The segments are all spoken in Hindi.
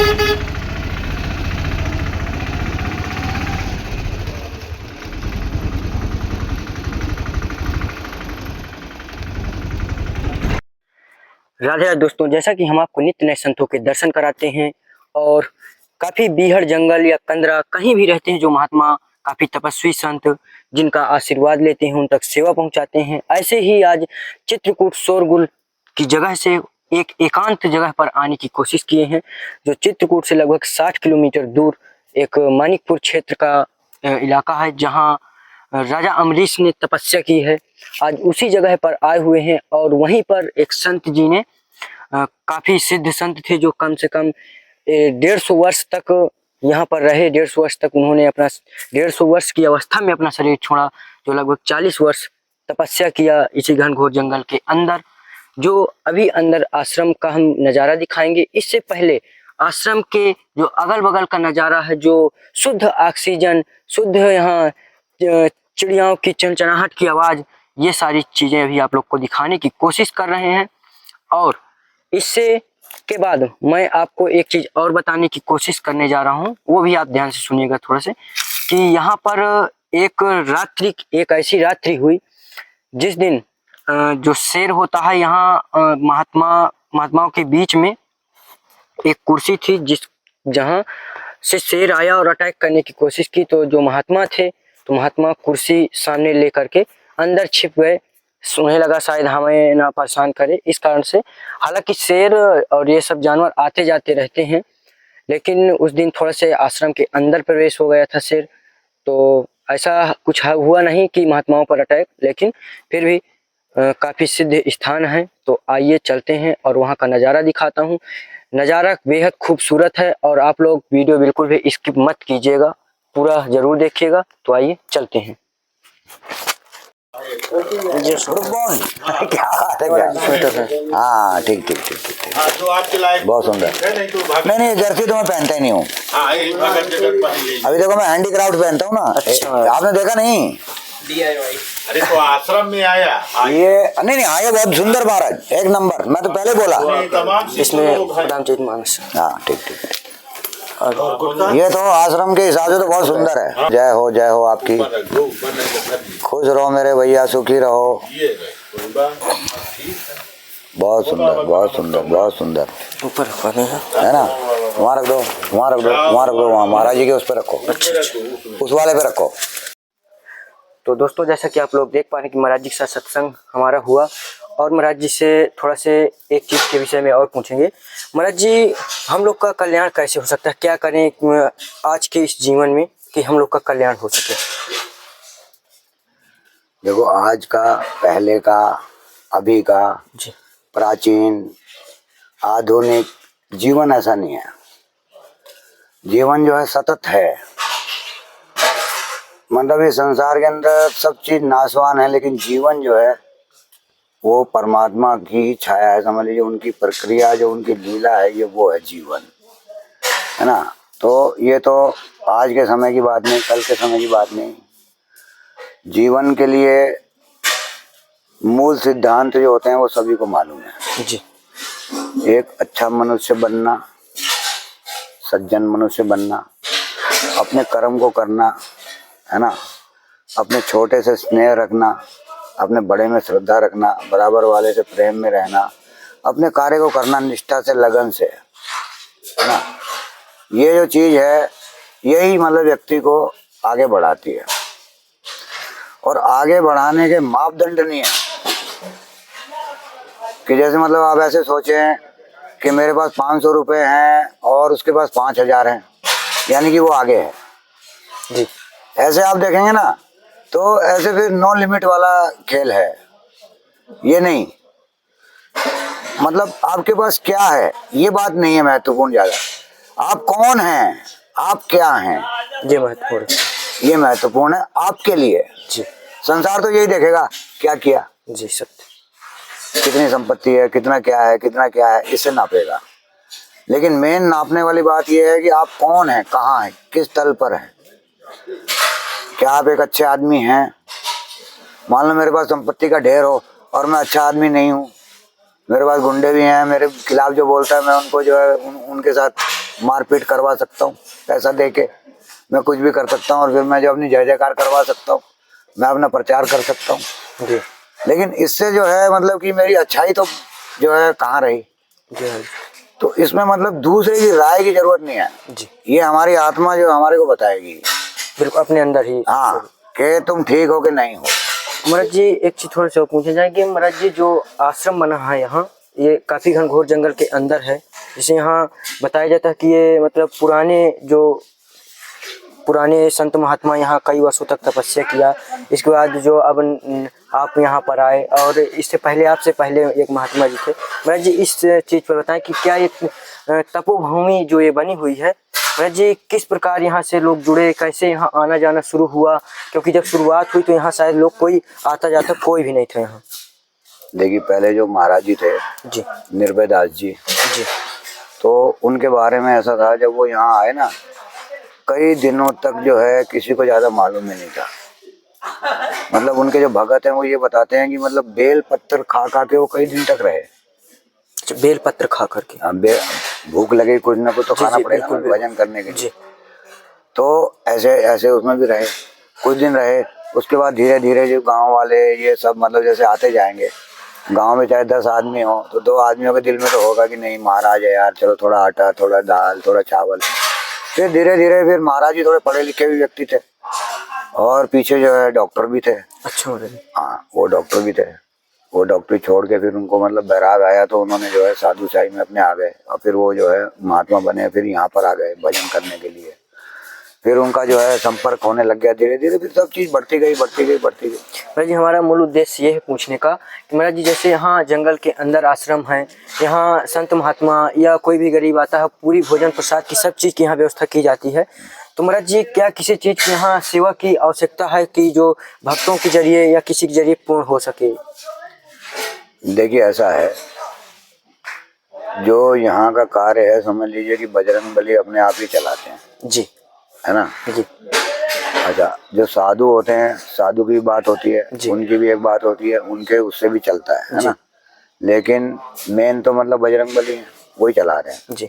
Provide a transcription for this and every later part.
राधे राधे दोस्तों, जैसा कि हम आपको नित्य नए संतों के दर्शन कराते हैं और काफ़ी बीहड़ जंगल या कंदरा कहीं भी रहते हैं जो महात्मा काफ़ी तपस्वी संत जिनका आशीर्वाद लेते हैं, उन तक सेवा पहुंचाते हैं। ऐसे ही आज चित्रकूट शोरगुल की जगह से एक एकांत जगह पर आने की कोशिश किए हैं, जो चित्रकूट से लगभग 60 किलोमीटर दूर एक मानिकपुर क्षेत्र का इलाका है, जहाँ राजा अमरीश ने तपस्या की है। आज उसी जगह पर आए हुए हैं और वहीं पर एक संत जी ने काफ़ी सिद्ध संत थे जो कम से कम 150 वर्ष तक यहाँ पर रहे। 150 वर्ष तक उन्होंने अपना 150 वर्ष की अवस्था में अपना शरीर छोड़ा, जो लगभग 40 वर्ष तपस्या किया इसी घनघोर जंगल के अंदर। जो अभी अंदर आश्रम का हम नज़ारा दिखाएंगे, इससे पहले आश्रम के जो अगल बगल का नज़ारा है, जो शुद्ध ऑक्सीजन, शुद्ध यहाँ चिड़ियाओं की चनचनाहट की आवाज़, ये सारी चीज़ें अभी आप लोग को दिखाने की कोशिश कर रहे हैं। और इससे के बाद मैं आपको एक चीज़ और बताने की कोशिश करने जा रहा हूँ, वो भी आप ध्यान से सुनिएगा थोड़ा से, कि यहाँ पर एक ऐसी रात्रि हुई जिस दिन जो शेर होता है यहाँ महात्माओं के बीच में एक कुर्सी थी जहाँ से शेर आया और अटैक करने की कोशिश की। तो जो महात्मा थे, तो महात्मा कुर्सी सामने लेकर के अंदर छिप गए। उन्हें लगा शायद हमें ना परेशान करे, इस कारण से। हालांकि शेर और ये सब जानवर आते जाते रहते हैं, लेकिन उस दिन थोड़ा से आश्रम के अंदर प्रवेश हो गया था शेर। तो ऐसा कुछ हुआ नहीं कि महात्माओं पर अटैक, लेकिन फिर भी काफ़ी सिद्ध स्थान है। तो आइए चलते हैं और वहाँ का नज़ारा दिखाता हूँ। नज़ारा बेहद खूबसूरत है और आप लोग वीडियो बिल्कुल भी स्किप मत कीजिएगा, पूरा ज़रूर देखिएगा। तो आइए चलते हैं। क्या बात है, क्या? हाँ ठीक ठीक ठीक ठीक ठीक, बहुत सुंदर। नहीं जर्सी तो मैं पहनता ही नहीं हूँ। अभी देखो मैं हैंडीक्राफ्ट पहनता हूँ ना। आपने देखा नहीं? अरे तो आश्रम में आया ये नहीं आया, बहुत सुंदर महाराज, एक नंबर। मैं तो पहले बोला इसमें हाँ ठीक ठीक। ये तो आश्रम के हिसाब से तो बहुत सुंदर है। जय हो आपकी, खुश रहो मेरे भैया, सुखी रहो। बहुत सुंदर बहुत सुंदर बहुत सुंदर। ऊपर है ना? वहाँ रख दो, वहाँ रख दो, वहाँ रख दो, वहाँ महाराज जी के उस पर रखो। उस वाले पे रखो। तो दोस्तों, जैसा कि आप लोग देख पा रहे हैं कि महाराज जी के साथ सत्संग हमारा हुआ और महाराज जी से थोड़ा से एक चीज़ के विषय में और पूछेंगे। महाराज जी, हम लोग का कल्याण कैसे हो सकता है? क्या करें आज के इस जीवन में कि हम लोग का कल्याण हो सके? देखो, आज का, पहले का, अभी का, जी, प्राचीन, आधुनिक जीवन ऐसा नहीं है। जीवन जो है सतत है। मतलब इस संसार के अंदर सब चीज नाशवान है, लेकिन जीवन जो है वो परमात्मा की ही छाया है। समझ लीजिए, उनकी प्रक्रिया, जो उनकी लीला है, ये वो है जीवन, है ना? तो ये तो आज के समय की बात नहीं, कल के समय की बात नहीं। जीवन के लिए मूल सिद्धांत जो होते हैं वो सभी को मालूम है जी। एक अच्छा मनुष्य बनना, सज्जन मनुष्य बनना, अपने कर्म को करना, है ना? अपने छोटे से स्नेह रखना, अपने बड़े में श्रद्धा रखना, बराबर वाले से प्रेम में रहना, अपने कार्य को करना निष्ठा से, लगन से, है ना? ये जो चीज़ है, यही मतलब व्यक्ति को आगे बढ़ाती है। और आगे बढ़ाने के मापदंड नहीं है कि जैसे मतलब आप ऐसे सोचें कि मेरे पास 500 रुपये हैं और उसके पास 5000 हैं, यानी कि वो आगे है जी। ऐसे आप देखेंगे ना, तो ऐसे फिर नो लिमिट वाला खेल है। ये नहीं, मतलब आपके पास क्या है ये बात नहीं है महत्वपूर्ण ज़्यादा, आप कौन हैं, आप क्या हैं, ये महत्वपूर्ण, ये महत्वपूर्ण है आपके लिए। जी। संसार तो यही देखेगा क्या किया, जी सत्य, कितनी संपत्ति है, कितना क्या है, कितना क्या है, इससे नापेगा। लेकिन मेन नापने वाली बात यह है कि आप कौन हैं, कहाँ हैं, किस तल पर हैं। क्या आप एक अच्छे आदमी हैं? मान लो मेरे पास संपत्ति का ढेर हो और मैं अच्छा आदमी नहीं हूँ, मेरे पास गुंडे भी हैं, मेरे खिलाफ जो बोलता है मैं उनको जो है उनके साथ मारपीट करवा सकता हूँ पैसा दे के, मैं कुछ भी कर सकता हूँ, और फिर मैं जो अपनी जय जयकार करवा सकता हूँ, मैं अपना प्रचार कर सकता हूँ। जी लेकिन इससे जो है मतलब कि मेरी अच्छाई तो जो है कहाँ रही। जी हाँ तो इसमें मतलब दूसरे की राय की जरूरत नहीं है, जी, ये हमारी आत्मा जो हमारे को बताएगी, बिल्कुल अपने अंदर ही। हाँ, कि तुम ठीक हो कि नहीं हो। महाराज जी एक चीज थोड़ा सा पूछा जाए कि महाराज जी जो आश्रम बना है यहाँ, ये काफी घनघोर जंगल के अंदर है, जिसे यहाँ बताया जाता है कि ये मतलब पुराने संत महात्मा यहाँ कई वर्षों तक तपस्या किया। इसके बाद जो अब आप यहाँ पर आए, और इससे पहले आपसे पहले एक महात्मा जी थे। महाराज जी इस चीज पर बताएं कि क्या एक तपोभूमि जो ये बनी हुई है, महाराज जी किस प्रकार यहाँ से लोग जुड़े, कैसे यहाँ आना जाना शुरू हुआ? क्योंकि जब शुरुआत हुई तो यहाँ शायद लोग कोई आता जाता कोई भी नहीं था यहाँ। देखिए पहले जो महाराज जी थे जी निर्भय दास जी, जी तो उनके बारे में ऐसा था, जब वो यहाँ आए ना, कई दिनों तक जो है किसी को ज्यादा मालूम ही नहीं था। मतलब उनके जो भगत हैं वो ये बताते हैं कि मतलब बेल पत्थर खा खा के वो कई दिन तक रहे। अच्छा, बेल पत्र खा करके। भूख लगे कुछ ना कुछ तो जी, खाना जी, पड़ेगा ना बिल्कुल, भजन करने के लिए। जी तो ऐसे ऐसे उसमें भी रहे, कुछ दिन रहे। उसके बाद धीरे धीरे जो गांव वाले ये सब मतलब जैसे आते जाएंगे, गांव में चाहे 10 आदमी हो तो 2 आदमियों के दिल में तो होगा कि नहीं महाराज है यार, चलो थोड़ा आटा, थोड़ा दाल, थोड़ा चावल। फिर धीरे धीरे फिर महाराज जी थोड़े पढ़े लिखे भी व्यक्ति थे, और पीछे जो है डॉक्टर भी थे। अच्छा महाराज। हाँ, वो डॉक्टर भी थे। वो डॉक्टरी छोड़ के फिर उनको मतलब बैराग आया, तो उन्होंने जो है साधु शाही में अपने आ गए, और फिर वो जो है महात्मा बने, फिर यहाँ पर आ गए भजन करने के लिए। फिर उनका जो है संपर्क होने लग गया धीरे धीरे, फिर सब चीज़ बढ़ती गई बढ़ती गई बढ़ती गई। महाराज जी हमारा मूल उद्देश्य ये है पूछने का कि महाराज जी जैसे यहाँ जंगल के अंदर आश्रम है, यहाँ संत महात्मा या कोई भी गरीब आता है, पूरी भोजन प्रसाद की सब चीज़ की यहाँ व्यवस्था की जाती है। तो महाराज जी क्या किसी चीज़ की यहाँ सेवा की आवश्यकता है कि जो भक्तों के जरिए या किसी के जरिए पूर्ण हो सके? देखिए ऐसा है, जो यहाँ का कार्य है समझ लीजिए कि बजरंगबली अपने आप ही चलाते हैं, जी है ना। जी अच्छा, जो साधु होते हैं, साधु की भी बात होती है, जी। उनकी भी एक बात होती है, उनके उससे भी चलता है जी। ना। लेकिन मेन तो मतलब बजरंगबली हैं, वही चला रहे हैं। जी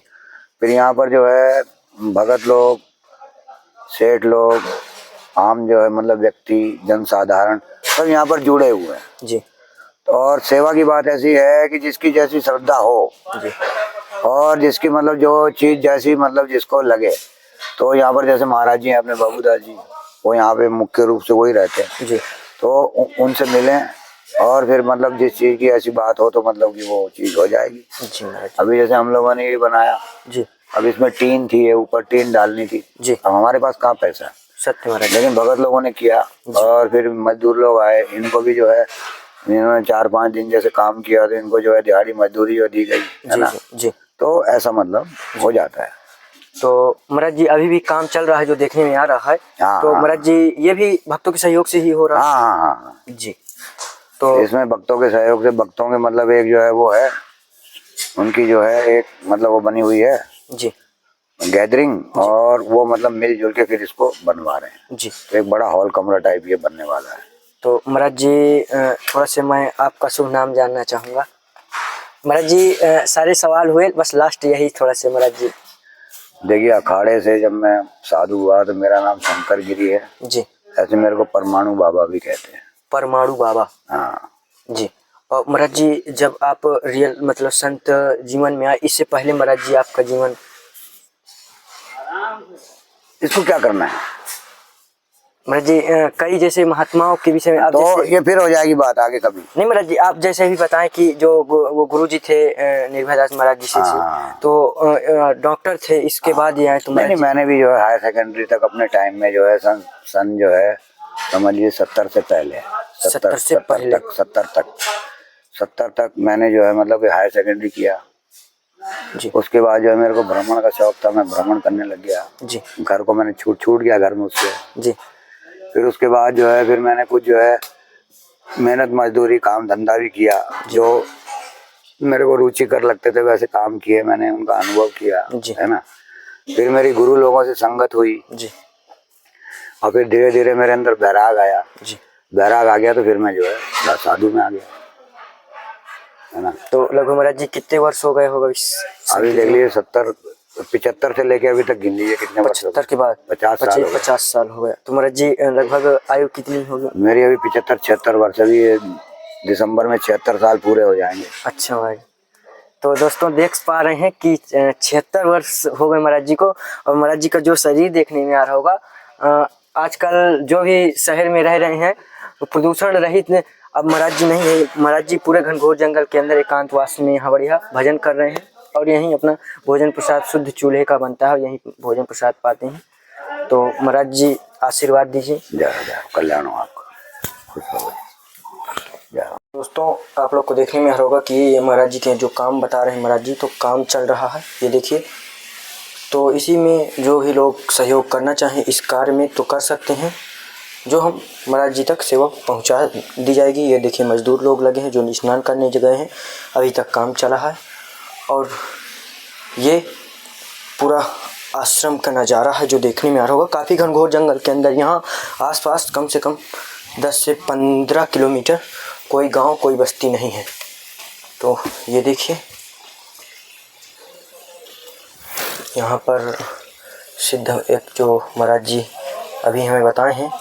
फिर यहाँ पर जो है भगत लोग, सेठ लोग, आम जो है मतलब व्यक्ति, जनसाधारण सब यहाँ पर जुड़े हुए हैं। जी और सेवा की बात ऐसी है कि जिसकी जैसी श्रद्धा हो, जी और जिसकी मतलब जो चीज़ जैसी मतलब जिसको लगे। तो यहाँ पर जैसे महाराज जी हैं अपने बाबूदास जी, वो यहाँ पे मुख्य रूप से वही रहते हैं। जी तो उनसे मिलें, और फिर मतलब जिस चीज़ की ऐसी बात हो तो मतलब कि वो चीज़ हो जाएगी। जी महाराज अभी जैसे हम लोगों ने ये बनाया, जी अब इसमें टीन थी, ये ऊपर टीन डालनी थी, जी अब हमारे पास कहाँ पैसा है, सत्य महाराज। लेकिन भगत लोगों ने किया। और फिर मजदूर लोग आए, इनको भी जो है इन्होंने 4-5 दिन जैसे काम किया, तो इनको जो है दिहाड़ी मजदूरी जो दी गई, है ना। जी तो ऐसा मतलब हो जाता है। तो महाराज जी अभी भी काम चल रहा है जो देखने में आ रहा है। हाँ, तो हाँ, महाराज जी ये भी भक्तों के सहयोग से ही हो रहा है? हाँ हाँ हाँ। जी। तो इसमें भक्तों के सहयोग से, भक्तों के मतलब एक जो है वो है, उनकी जो है एक मतलब वो बनी हुई है जी गैदरिंग, और वो मतलब मिलजुल के फिर इसको बनवा रहे हैं। जी। तो एक बड़ा हॉल कमरा टाइप ये बनने वाला है। तो महाराज जी थोड़ा से मैं आपका शुभ नाम जानना चाहूँगा। महाराज जी सारे सवाल हुए, बस लास्ट यही थोड़ा से महाराज जी। देखिए अखाड़े से जब मैं साधु हुआ तो मेरा नाम शंकर गिरी है जी। ऐसे मेरे को परमाणु बाबा भी कहते हैं। परमाणु बाबा। हाँ जी। और महाराज जी जब आप रियल मतलब संत जीवन में आए, इससे पहले महाराज जी आपका जीवन? इसको क्या करना है महाराज जी कई जैसे महात्माओं के विषय में आप तो जैसे, ये फिर हो जाएगी बात आगे कभी। नहीं महाराज जी आप जैसे भी बताएं कि जो वो गुरु जी थे निर्भय दास महाराज जी से हाँ। तो डॉक्टर थे, इसके बाद ये आए तो नहीं, मैंने भी जो है हायर सेकेंडरी तक अपने टाइम में जो है सन जो है समझिए 70 से पहले, 70 तक मैंने जो है मतलब हायर सेकेंडरी किया। जी। उसके बाद जो है मेरे को भ्रमण का शौक था, मैं भ्रमण करने लग गया। जी। घर को मैंने छूट गया घर में उससे। जी। फिर उसके बाद जो है फिर मैंने कुछ जो है मेहनत मजदूरी काम धंधा भी किया, जो मेरे को रुचिकर लगते थे वैसे काम किए मैंने, उनका अनुभव किया, है ना। फिर मेरी गुरु लोगों से संगत हुई जी। और फिर धीरे धीरे मेरे अंदर बैराग आया। जी। बैराग आ गया तो फिर मैं जो है साधु में आ गया, है ना। तो लगभग महाराज जी कितने वर्ष हो गए होगा इस? अभी देख लीजिए 75 से लेके अभी तक गिन लीजिए कितने वर्ष हो 75 के बाद 50 साल हो गए। 50 साल हो गया। तो महाराज जी लगभग आयु कितनी होगी? मेरी अभी 75-76 वर्ष, अभी दिसंबर में 76 साल पूरे हो जाएंगे। अच्छा भाई, तो दोस्तों देख पा रहे हैं कि 76 वर्ष हो गए महाराज जी को। और महाराज जी का जो शरीर देखने में आ रहा होगा, आजकल जो भी शहर में रह रहे हैं वो प्रदूषण रहित अब महाराज जी नहीं है। महाराज जी पूरे घनघोर जंगल के अंदर एकांतवास में यहाँ बढ़िया भजन कर रहे हैं और यहीं अपना भोजन प्रसाद शुद्ध चूल्हे का बनता है और यहीं भोजन प्रसाद पाते हैं। तो महाराज जी आशीर्वाद दीजिए। जय कल्याण हो आपका, खुश हो। दोस्तों आप लोग को देखने में आ रहा होगा कि ये महाराज जी के जो काम बता रहे हैं महाराज जी, तो काम चल रहा है ये देखिए। तो इसी में जो भी लोग सहयोग करना चाहें इस कार्य में तो कर सकते हैं, जो हम महाराज जी तक सेवा पहुंचा दी जाएगी। ये देखिए मजदूर लोग लगे हैं जो स्नान करने गए हैं, अभी तक काम चला है। और ये पूरा आश्रम का नज़ारा है जो देखने में आ रहा होगा। काफ़ी घनघोर जंगल के अंदर यहाँ आसपास कम से कम 10 से 15 किलोमीटर कोई गांव कोई बस्ती नहीं है। तो ये देखिए यहाँ पर सिद्ध एक जो महाराज जी अभी हमें बताए हैं,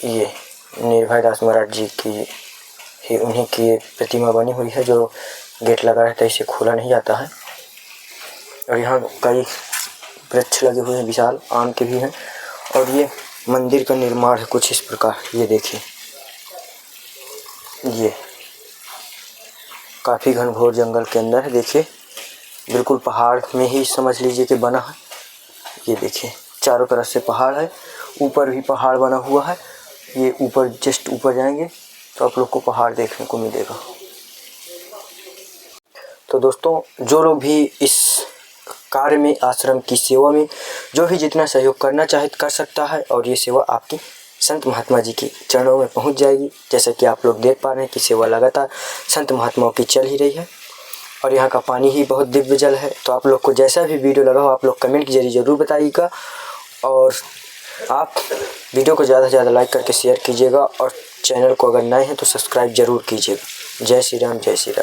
ये निर्भय दास महाराज जी की ही उन्हीं की प्रतिमा बनी हुई है जो गेट लगा रहता है, इसे खोला नहीं जाता है। और यहाँ कई वृक्ष लगे हुए हैं, विशाल आम के भी हैं। और ये मंदिर का निर्माण है कुछ इस प्रकार, ये देखिए। ये काफ़ी घनघोर जंगल के अंदर है, देखिए बिल्कुल पहाड़ में ही समझ लीजिए कि बना है। ये देखिए चारों तरफ से पहाड़ है, ऊपर भी पहाड़ बना हुआ है। ये ऊपर जस्ट ऊपर जाएंगे तो आप लोग को पहाड़ देखने को मिलेगा। तो दोस्तों जो लोग भी इस कार्य में आश्रम की सेवा में जो भी जितना सहयोग करना चाहे कर सकता है और ये सेवा आपकी संत महात्मा जी की चरणों में पहुंच जाएगी। जैसा कि आप लोग देख पा रहे हैं कि सेवा लगातार संत महात्माओं की चल ही रही है और यहाँ का पानी ही बहुत दिव्य जल है। तो आप लोग को जैसा भी वीडियो लगा हो आप लोग कमेंट के जरिए ज़रूर बताइएगा और आप वीडियो को ज़्यादा से ज़्यादा लाइक करके शेयर कीजिएगा और चैनल को अगर नए हैं तो सब्सक्राइब ज़रूर कीजिएगा। जय श्री राम, जय श्री राम।